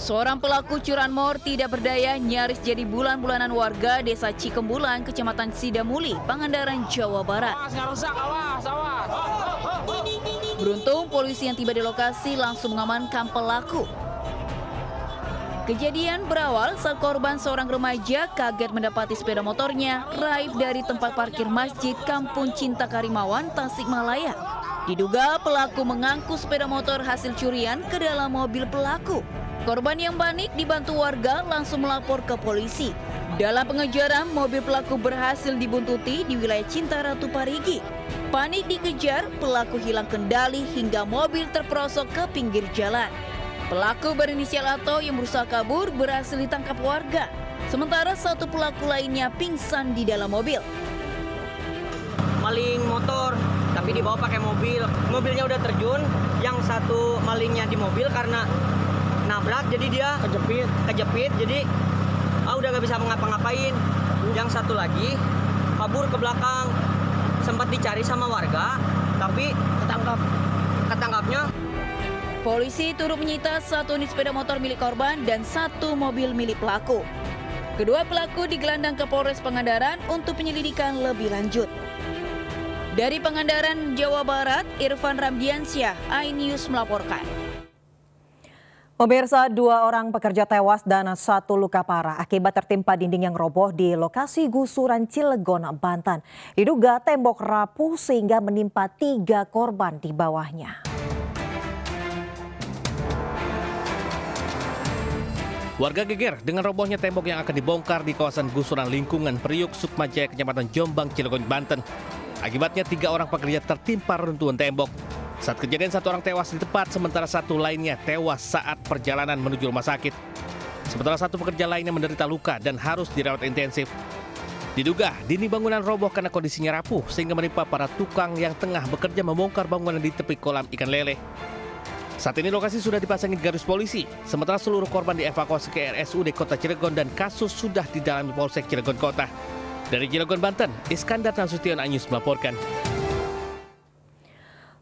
Seorang pelaku curanmor tidak berdaya nyaris jadi bulan-bulanan warga Desa Cikembulan, Kecamatan Sidamuli, Pangandaran, Jawa Barat. Beruntung polisi yang tiba di lokasi langsung mengamankan pelaku. Kejadian berawal saat korban seorang remaja kaget mendapati sepeda motornya raib dari tempat parkir masjid Kampung Cinta Karimawan, Tasikmalaya. Diduga pelaku mengangkut sepeda motor hasil curian ke dalam mobil pelaku. Korban yang panik dibantu warga langsung melapor ke polisi. Dalam pengejaran, mobil pelaku berhasil dibuntuti di wilayah Cinta Ratu Parigi. Panik dikejar, pelaku hilang kendali hingga mobil terperosok ke pinggir jalan. Pelaku berinisial Ato yang berusaha kabur berhasil ditangkap warga. Sementara satu pelaku lainnya pingsan di dalam mobil. Maling motor, tapi dibawa pakai mobil. Mobilnya udah terjun, yang satu malingnya di mobil karena nabrak, jadi dia kejepit, jadi udah gak bisa ngapa-ngapain. Yang satu lagi kabur ke belakang, sempat dicari sama warga, tapi ketangkapnya. Polisi turut menyita satu unit sepeda motor milik korban dan satu mobil milik pelaku. Kedua pelaku digelandang ke Polres Pangandaran untuk penyelidikan lebih lanjut. Dari Pangandaran, Jawa Barat, Irfan Ramdiansyah, iNews melaporkan. Pemirsa, 2 orang pekerja tewas dan 1 luka parah akibat tertimpa dinding yang roboh di lokasi gusuran Cilegon, Banten. Diduga tembok rapuh sehingga menimpa 3 korban di bawahnya. Warga geger dengan robohnya tembok yang akan dibongkar di kawasan gusuran lingkungan Priuk, Sukmajaya, Kecamatan Jombang, Cilegon, Banten. Akibatnya 3 orang pekerja tertimpa runtuhan tembok. Saat kejadian 1 orang tewas di tempat, sementara 1 lainnya tewas saat perjalanan menuju rumah sakit. Sementara 1 pekerja lainnya menderita luka dan harus dirawat intensif. Diduga dinding bangunan roboh karena kondisinya rapuh sehingga menimpa para tukang yang tengah bekerja membongkar bangunan di tepi kolam ikan lele. Saat ini lokasi sudah dipasangi garis polisi, sementara seluruh korban dievakuasi ke RSUD Kota Cilegon dan kasus sudah didalami Polsek Cilegon Kota. Dari Cilegon, Banten, Iskandar Nasution, iNews melaporkan.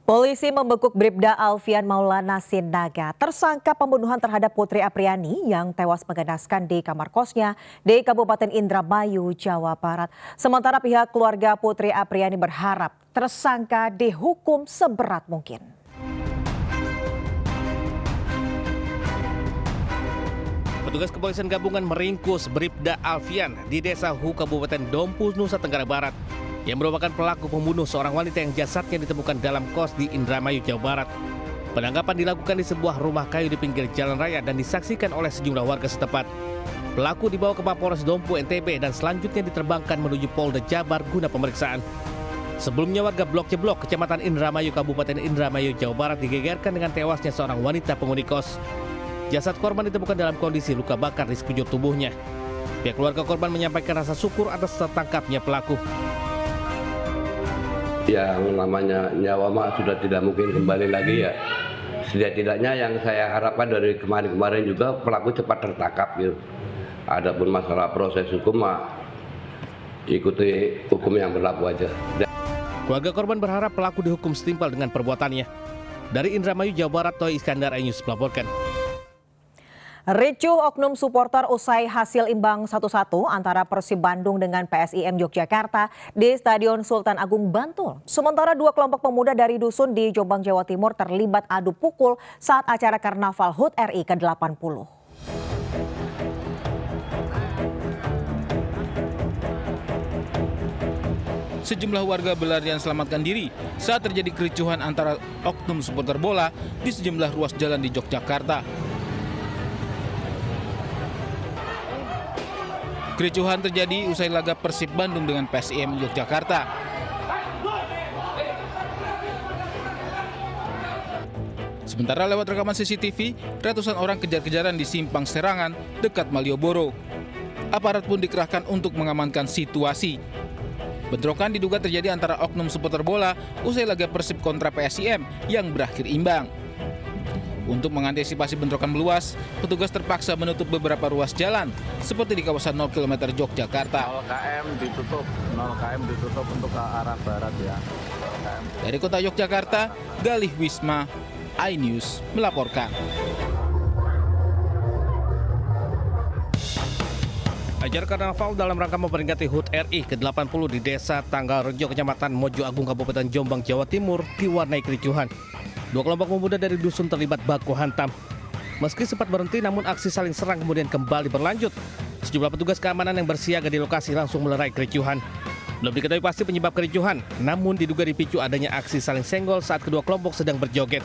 Polisi membekuk Bribda Alfian Maulana Sinaga, tersangka pembunuhan terhadap Putri Apriani yang tewas menggenaskan di kamar kosnya di Kabupaten Indramayu, Jawa Barat. Sementara pihak keluarga Putri Apriani berharap tersangka dihukum seberat mungkin. Petugas kepolisian gabungan meringkus Bribda Alfian di Desa Hu, Kabupaten Dompu, Nusa Tenggara Barat, yang merupakan pelaku pembunuh seorang wanita yang jasadnya ditemukan dalam kos di Indramayu, Jawa Barat. Penangkapan dilakukan di sebuah rumah kayu di pinggir jalan raya dan disaksikan oleh sejumlah warga setempat. Pelaku dibawa ke Mapolres Dompu, NTB, dan selanjutnya diterbangkan menuju Polda Jabar guna pemeriksaan. Sebelumnya warga Blok Jeblok, Kecamatan Indramayu, Kabupaten Indramayu, Jawa Barat digegerkan dengan tewasnya seorang wanita penghuni kos. Jasad korban ditemukan dalam kondisi luka bakar di sekujur tubuhnya. Pihak keluarga korban menyampaikan rasa syukur atas tertangkapnya pelaku. Yang namanya nyawa mah sudah tidak mungkin kembali lagi ya. Setidaknya yang saya harapkan dari kemarin-kemarin juga pelaku cepat tertangkap gitu. Adapun masalah proses hukum mah ikuti hukum yang berlaku aja. Keluarga korban berharap pelaku dihukum setimpal dengan perbuatannya. Dari Indramayu, Jawa Barat, Toy Iskandar, iNews melaporkan. Ricuh oknum supporter usai hasil imbang 1-1 antara Persib Bandung dengan PSIM Yogyakarta di Stadion Sultan Agung, Bantul. Sementara 2 kelompok pemuda dari dusun di Jombang, Jawa Timur terlibat adu pukul saat acara Karnaval HUT RI ke-80. Sejumlah warga berlarian selamatkan diri saat terjadi kericuhan antara oknum supporter bola di sejumlah ruas jalan di Yogyakarta. Kericuhan terjadi usai laga Persib Bandung dengan PSIM Yogyakarta. Sementara lewat rekaman CCTV, ratusan orang kejar-kejaran di Simpang Serangan dekat Malioboro. Aparat pun dikerahkan untuk mengamankan situasi. Bentrokan diduga terjadi antara oknum supporter bola usai laga Persib kontra PSIM yang berakhir imbang. Untuk mengantisipasi bentrokan meluas, petugas terpaksa menutup beberapa ruas jalan, seperti di kawasan 0 km Yogyakarta. 0 km ditutup untuk ke arah barat ya. 0 km. Dari kota Yogyakarta, Galih Wisma, iNews melaporkan. Ajar karnaval dalam rangka memperingati HUT RI ke-80 di Desa Tanggal Rejo, Kecamatan Mojo Agung, Kabupaten Jombang, Jawa Timur diwarnai kericuhan. Dua kelompok pemuda dari dusun terlibat baku hantam. Meski sempat berhenti, namun aksi saling serang kemudian kembali berlanjut. Sejumlah petugas keamanan yang bersiaga di lokasi langsung melerai kericuhan. Belum diketahui pasti penyebab kericuhan, namun diduga dipicu adanya aksi saling senggol saat kedua kelompok sedang berjoget.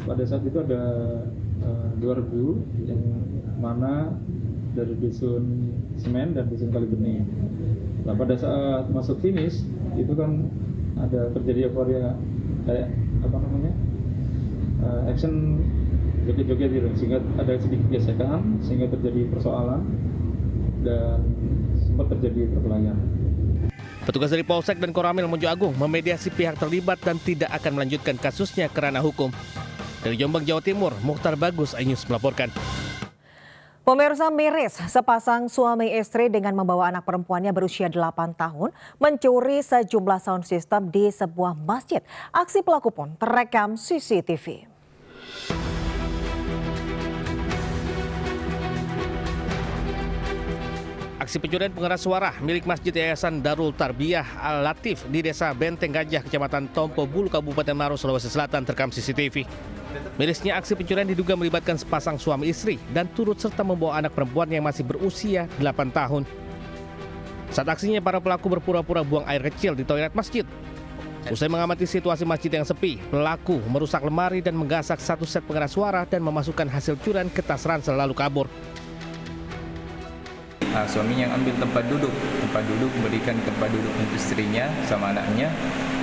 Pada saat itu ada 2 regu yang mana dari dusun Semen dan dusun Kalibening. Nah, pada saat masuk finish itu kan ada terjadi euforia kayak action joget-joget gitu, sehingga ada sedikit gesekan sehingga terjadi persoalan dan sempat terjadi perkelahian. Petugas dari Polsek dan Koramil Mojo Agung memediasi pihak terlibat dan tidak akan melanjutkan kasusnya ke ranah hukum. Dari Jombang, Jawa Timur, Mukhtar Bagus, iNews melaporkan. Pemirsa, miris sepasang suami istri dengan membawa anak perempuannya berusia 8 tahun mencuri sejumlah sound system di sebuah masjid. Aksi pelaku pun terekam CCTV. Aksi pencurian pengeras suara milik Masjid Yayasan Darul Tarbiyah Al-Latif di Desa Benteng Gajah, Kecamatan Tompo Bulu, Kabupaten Maros, Sulawesi Selatan terekam CCTV. Mirisnya aksi pencurian diduga melibatkan sepasang suami istri dan turut serta membawa anak perempuan yang masih berusia 8 tahun. Saat aksinya, para pelaku berpura-pura buang air kecil di toilet masjid. Usai mengamati situasi masjid yang sepi, pelaku merusak lemari dan menggasak satu set pengeras suara dan memasukkan hasil curian ke tas ransel lalu kabur. Suaminya yang ambil tempat duduk memberikan tempat duduk untuk istrinya sama anaknya.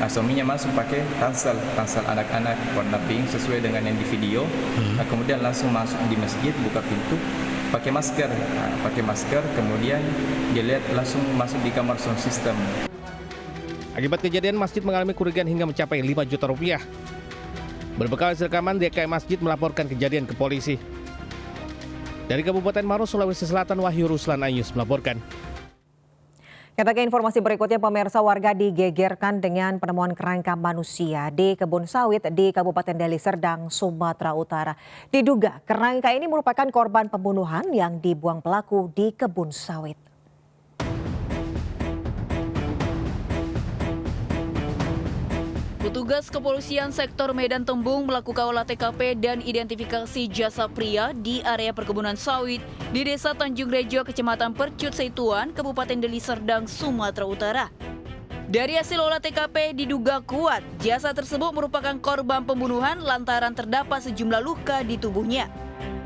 Suaminya masuk pakai ransel anak-anak warna pink sesuai dengan yang di video. Kemudian langsung masuk di masjid, buka pintu, pakai masker, kemudian dia lihat langsung masuk di kamar sound system. Akibat kejadian, masjid mengalami kerugian hingga mencapai 5 juta rupiah. Berbekal hasil rekaman, DKM Masjid melaporkan kejadian ke polisi. Dari Kabupaten Maros, Sulawesi Selatan, Wahyu Ruslan, iNews melaporkan. Kita ke informasi berikutnya, pemirsa, warga digegerkan dengan penemuan kerangka manusia di kebun sawit di Kabupaten Deli Serdang, Sumatera Utara. Diduga kerangka ini merupakan korban pembunuhan yang dibuang pelaku di kebun sawit. Petugas kepolisian sektor Medan Tembung melakukan olah TKP dan identifikasi jasad pria di area perkebunan sawit di Desa Tanjung Rejo, Kecamatan Percut Seituan, Kabupaten Deli Serdang, Sumatera Utara. Dari hasil olah TKP diduga kuat jasad tersebut merupakan korban pembunuhan lantaran terdapat sejumlah luka di tubuhnya.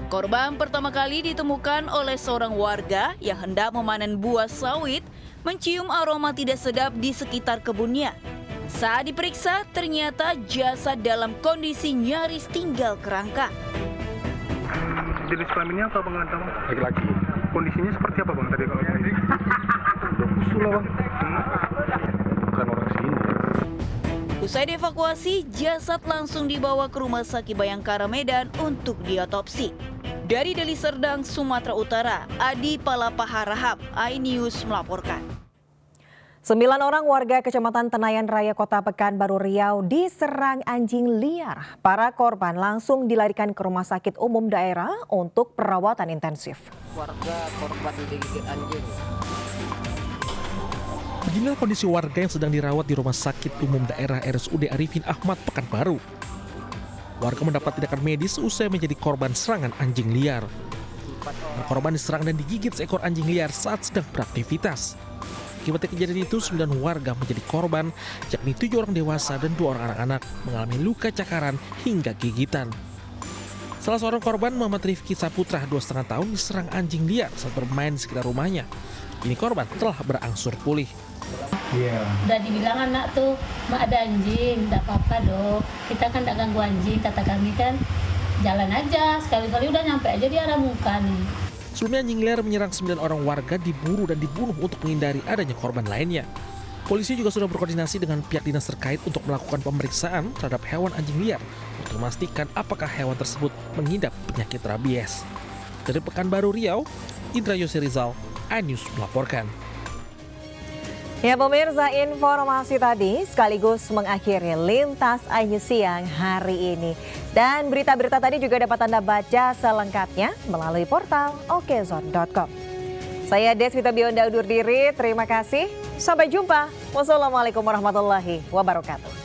Korban pertama kali ditemukan oleh seorang warga yang hendak memanen buah sawit, mencium aroma tidak sedap di sekitar kebunnya. Saat diperiksa, ternyata jasad dalam kondisi nyaris tinggal kerangka. Jenis kelaminnya apa bang? Laki-laki. Kondisinya seperti apa bang tadi kalau tadi? Udah bang. Bukan orang sini. Usai dievakuasi, jasad langsung dibawa ke Rumah Sakit Bayangkara Medan untuk diotopsi. Dari Deli Serdang, Sumatera Utara, Adi Palapaharahap, iNews melaporkan. 9 orang warga Kecamatan Tenayan Raya, Kota Pekanbaru Riau diserang anjing liar. Para korban langsung dilarikan ke Rumah Sakit Umum Daerah untuk perawatan intensif. Warga korban digigit anjing. Beginilah kondisi warga yang sedang dirawat di Rumah Sakit Umum Daerah RSUD Arifin Ahmad, Pekanbaru. Warga mendapat tindakan medis usai menjadi korban serangan anjing liar. Korban diserang dan digigit seekor anjing liar saat sedang beraktivitas. Akibat kejadian itu, 9 warga menjadi korban, yakni 7 orang dewasa dan 2 orang anak-anak mengalami luka cakaran hingga gigitan. Salah seorang korban, Muhammad Rifki Saputra, 2,5 tahun, diserang anjing liar saat bermain di sekitar rumahnya. Kini korban telah berangsur pulih. Udah dibilang anak tuh, mak ada anjing, tidak apa-apa dong. Kita kan tidak ganggu anjing, kata kami kan jalan aja, sekali-kali udah nyampe aja di arah muka nih. Sebelumnya anjing liar menyerang 9 orang warga, diburu dan dibunuh untuk menghindari adanya korban lainnya. Polisi juga sudah berkoordinasi dengan pihak dinas terkait untuk melakukan pemeriksaan terhadap hewan anjing liar untuk memastikan apakah hewan tersebut mengidap penyakit rabies. Dari Pekanbaru Riau, Indra Yose Rizal, iNews melaporkan. Ya pemirsa, informasi tadi sekaligus mengakhiri Lintas iNews siang hari ini. Dan berita-berita tadi juga dapat Anda baca selengkapnya melalui portal okezone.com. Saya Deswita Bionda undur diri, terima kasih. Sampai jumpa. Wassalamualaikum warahmatullahi wabarakatuh.